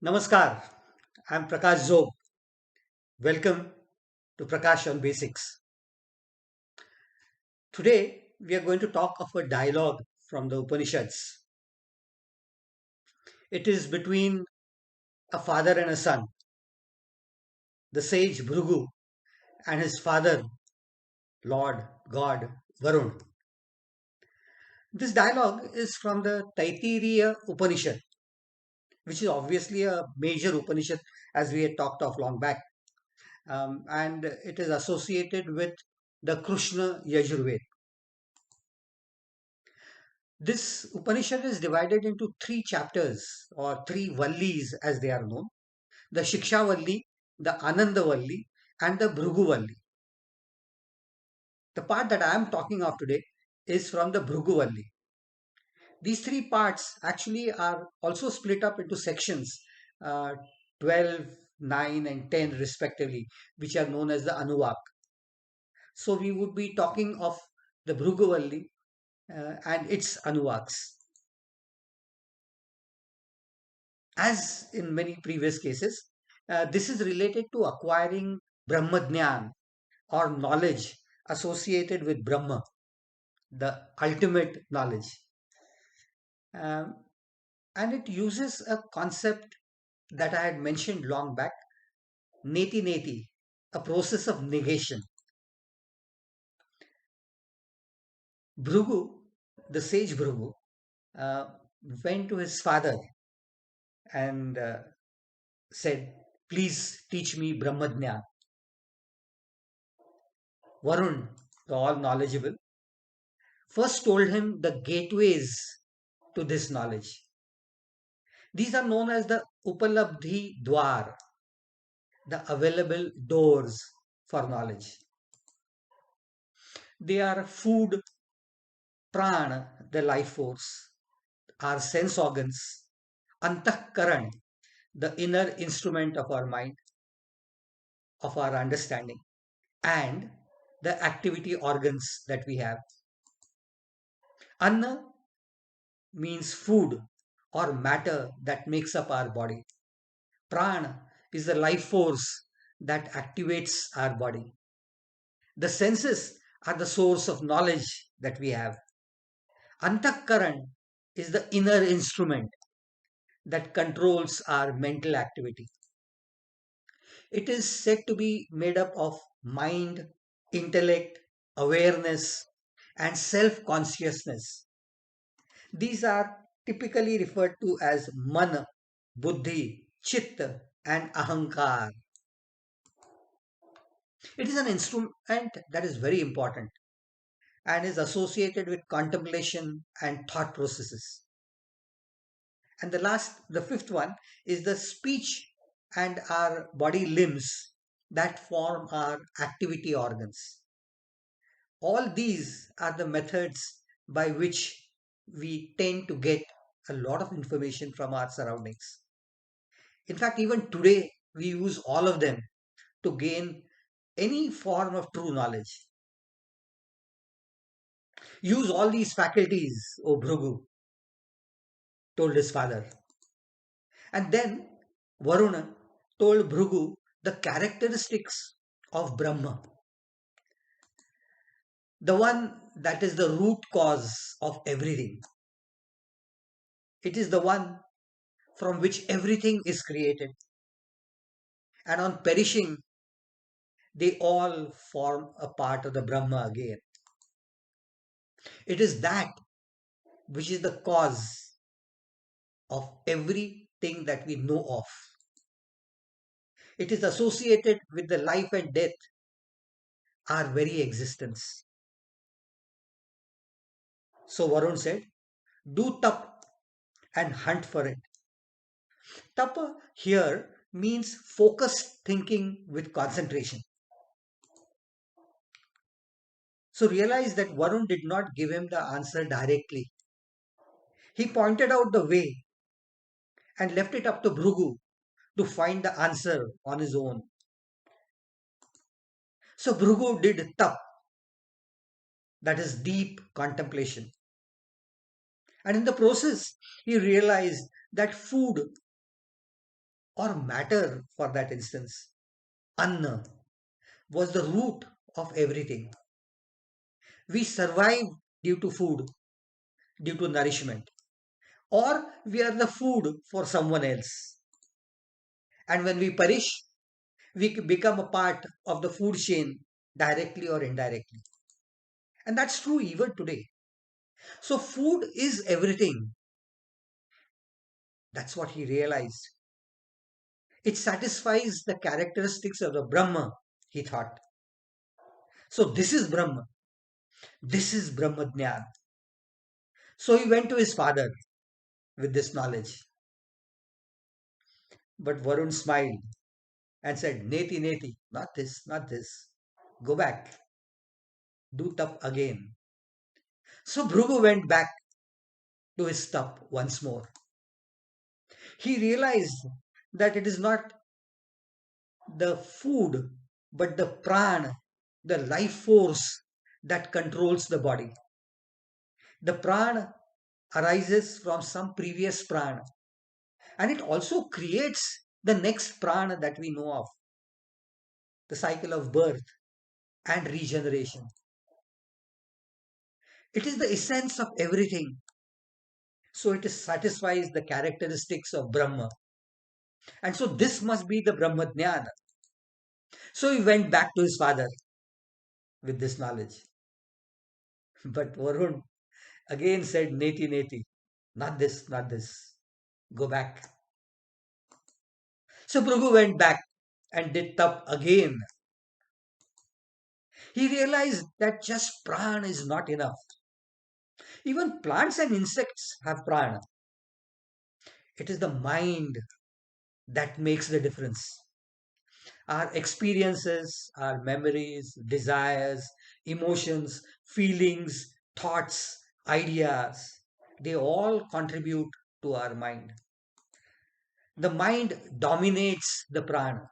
Namaskar, I'm Prakash Zob. Welcome to Prakash on Basics. Today we are going to talk of a dialogue from the Upanishads. It is between a father and a son, the sage Bhrugu and his father, Lord God Varun. This dialogue is from the Taittiriya Upanishad, which is obviously a major Upanishad as we had talked of long back. And it is associated with the Krishna Yajurveda. This Upanishad is divided into three chapters or three vallis as they are known: the Shiksha Valli, the Ananda Valli, and the Bhrugu Valli. The part that I am talking of today is from the Bhrugu Valli. These three parts actually are also split up into sections, uh, 12, 9, and 10 respectively, which are known as the Anuvak. So we would be talking of the Bhrugu Valli and its Anuvaks. As in many previous cases, this is related to acquiring Brahmadnyan or knowledge associated with Brahma, the ultimate knowledge. Um, and it uses a concept that I had mentioned long back, neti neti, a process of negation. Bhrugu, the sage Bhrugu, uh, went to his father and said, "Please teach me Brahmadnyan." Varun, the all knowledgeable, first told him the gateways to this knowledge. These are known as the Upalabdhi Dwar, the available doors for knowledge. They are food, prana, the life force, our sense organs, antahkaran, the inner instrument of our mind, of our understanding, and the activity organs that we have. Anna means food or matter that makes up our body. Prana is the life force that activates our body. The senses are the source of knowledge that we have. Antakaran is the inner instrument that controls our mental activity. It is said to be made up of mind, intellect, awareness, and self consciousness. These are typically referred to as man, buddhi, chitta, and ahankar. It is an instrument that is very important and is associated with contemplation and thought processes. And the fifth one, is the speech and our body limbs that form our activity organs. All these are the methods by which we tend to get a lot of information from our surroundings. In fact, even today, we use all of them to gain any form of true knowledge. Use all these faculties, O Bhrugu, told his father. And then Varuna told Bhrugu the characteristics of Brahma, the one that is the root cause of everything. It is the one from which everything is created. And on perishing, they all form a part of the Brahma again. It is that which is the cause of everything that we know of. It is associated with the life and death, our very existence. So Varun said, do tap and hunt for it. Tapa here means focused thinking with concentration. So realize that Varun did not give him the answer directly. He pointed out the way and left it up to Bhrugu to find the answer on his own. So Bhrugu did tap, that is deep contemplation. And in the process, he realized that food or matter for that instance, Anna, was the root of everything. We survive due to food, due to nourishment, or we are the food for someone else. And when we perish, we become a part of the food chain directly or indirectly. And that's true even today. So, food is everything. That's what he realized. It satisfies the characteristics of the Brahma, he thought. So, this is Brahma. This is Bhramhdnyan. So, he went to his father with this knowledge. But Varun smiled and said, Neti, Neti, not this, not this. Go back, do tap again. So Bhrugu went back to his tap once more. He realized that it is not the food, but the prana, the life force that controls the body. The prana arises from some previous prana, and it also creates the next prana that we know of, the cycle of birth and regeneration. It is the essence of everything. So it satisfies the characteristics of Brahma. And so this must be the Brahmadnyana. So he went back to his father with this knowledge. But Varun again said, Neti, Neti, not this, not this. Go back. So Bhrugu went back and did tap again. He realized that just prana is not enough. Even plants and insects have prana. It is the mind that makes the difference. Our experiences, our memories, desires, emotions, feelings, thoughts, ideas, they all contribute to our mind. The mind dominates the prana.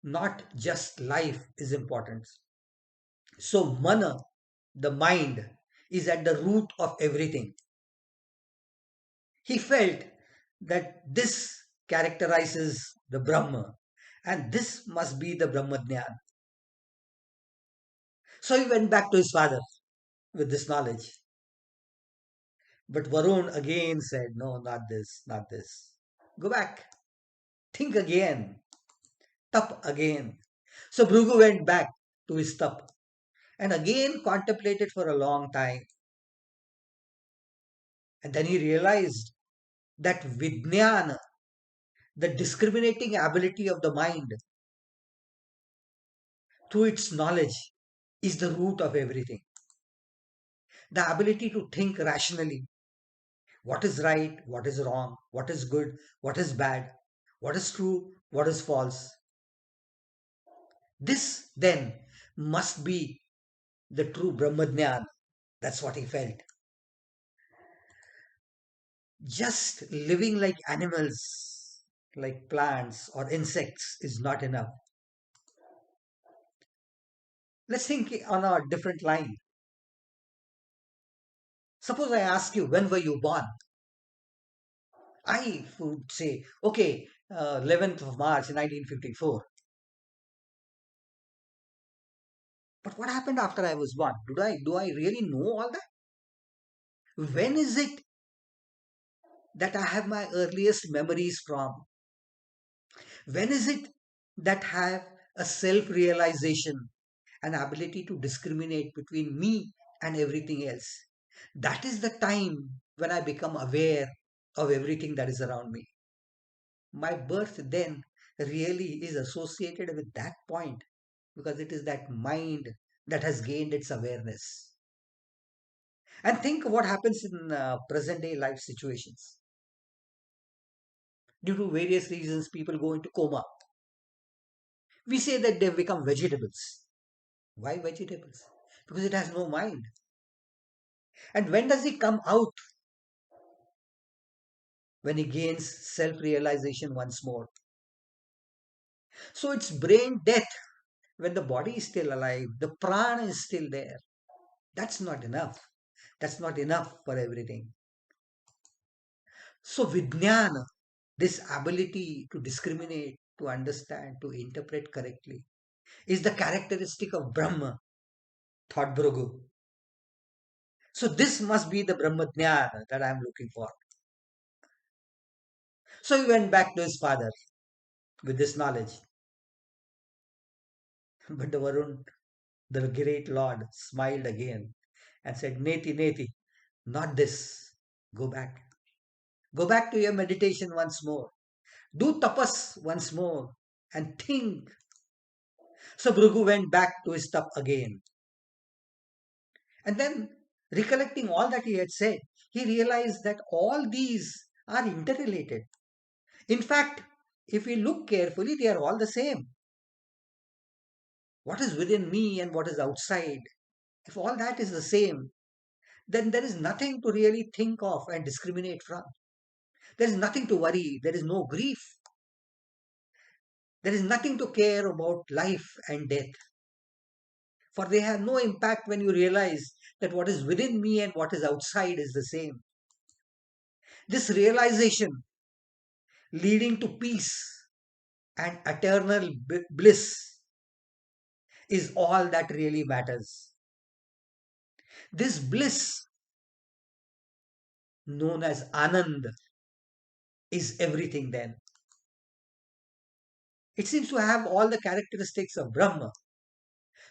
Not just life is important. So, mana, the mind, is at the root of everything. He felt that this characterizes the Brahma, and this must be the Brahmadnyan. So he went back to his father with this knowledge. But Varun again said, No, not this, not this. Go back, think again, tap again. So Bhrugu went back to his tap and again contemplated for a long time. And then he realized that Vijnana, the discriminating ability of the mind through its knowledge, is the root of everything. The ability to think rationally, what is right, what is wrong, what is good, what is bad, what is true, what is false. This then must be the true Brahmadnyan. That's what he felt. Just living like animals, like plants or insects, is not enough. Let's think on a different line. Suppose I ask you, when were you born? I would say, okay, 11th of March 1954. But what happened after I was born? Do I really know all that? When is it that I have my earliest memories from? When is it that I have a self realization, an ability to discriminate between me and everything else? That is the time when I become aware of everything that is around me. My birth then really is associated with that point because it is that mind that has gained its awareness. And think what happens in present day life situations. Due to various reasons, people go into coma. We say that they've become vegetables. Why vegetables? Because it has no mind. And when does he come out? When he gains self realization once more. So it's brain death when the body is still alive, the prana is still there. That's not enough. That's not enough for everything. So Vijnana, This ability to discriminate, to understand, to interpret correctly is the characteristic of Brahma, thought Bhrugu. So this must be the Brahmadnyana that I am looking for. So he went back to his father with this knowledge. But the Varun, the great Lord, smiled again and said, Neti, Neti, not this. Go back. Go back to your meditation once more. Do tapas once more and think. So Bhrugu went back to his tap again. And then, recollecting all that he had said, he realized that all these are interrelated. In fact, if we look carefully, they are all the same. What is within me and what is outside, if all that is the same, then there is nothing to really think of and discriminate from. There is nothing to worry. There is no grief. There is nothing to care about life and death. For they have no impact when you realize that what is within me and what is outside is the same. This realization leading to peace and eternal bliss is all that really matters. This bliss, known as Anand, is everything then. It seems to have all the characteristics of Brahma.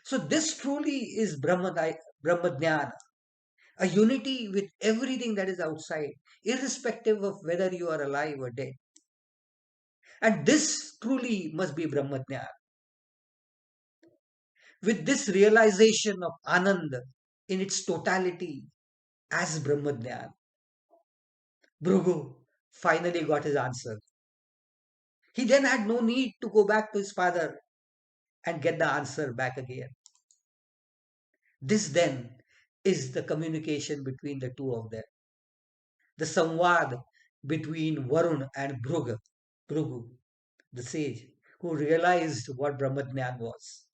So this truly is Brahmadnyana, a unity with everything that is outside, irrespective of whether you are alive or dead. And this truly must be Brahmadnyana. With this realization of Anand in its totality as Brahmadnyana, Bhrugu finally got his answer. He then had no need to go back to his father and get the answer back again. This then is the communication between the two of them. The samvad between Varun and Bhrugu, the sage, who realized what Brahmadnyan was.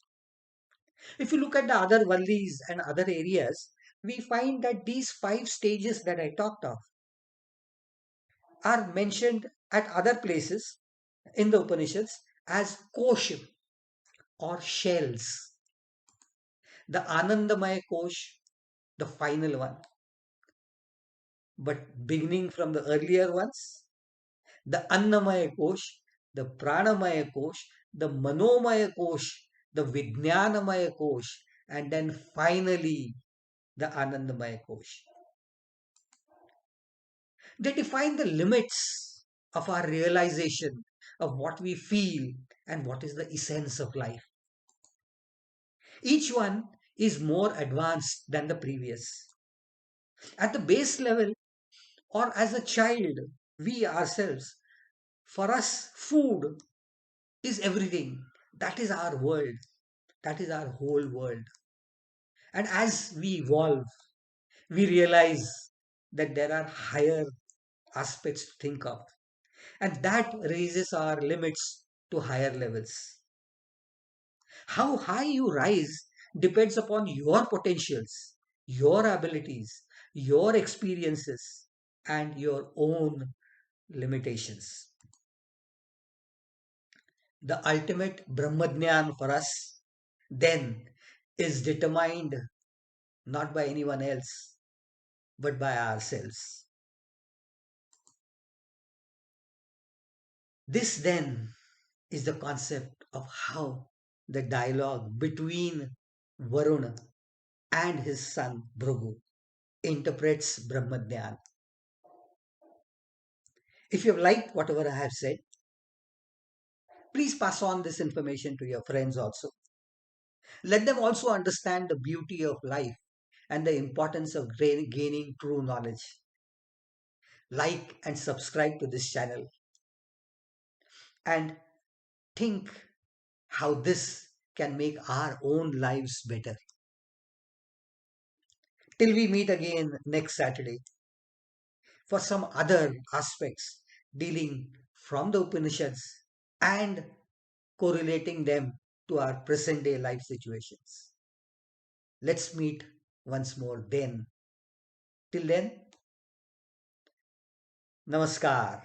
If you look at the other vallis and other areas, we find that these 5 stages that I talked of are mentioned at other places in the Upanishads as Kosh or shells. The Anandamaya Kosh, the final one. But beginning from the earlier ones, the Annamaya Kosh, the Pranamaya Kosh, the Manomaya Kosh, the Vijnanamaya Kosh, and then finally the Anandamaya Kosh. They define the limits of our realization of what we feel and what is the essence of life. Each one is more advanced than the previous. At the base level, or as a child, we ourselves, for us, food is everything. That is our world. That is our whole world. And as we evolve, we realize that there are higher aspects to think of. And that raises our limits to higher levels. How high you rise depends upon your potentials, your abilities, your experiences, and your own limitations. The ultimate Brahmadnyan for us then is determined not by anyone else, but by ourselves. This then is the concept of how the dialogue between Varuna and his son Bhrugu interprets Brahmadnyan. If you have liked whatever I have said, please pass on this information to your friends also. Let them also understand the beauty of life and the importance of gaining true knowledge. Like and subscribe to this channel and think how this can make our own lives better. Till we meet again next Saturday for some other aspects dealing from the Upanishads and correlating them to our present day life situations. Let's meet once more then. Till then, Namaskar.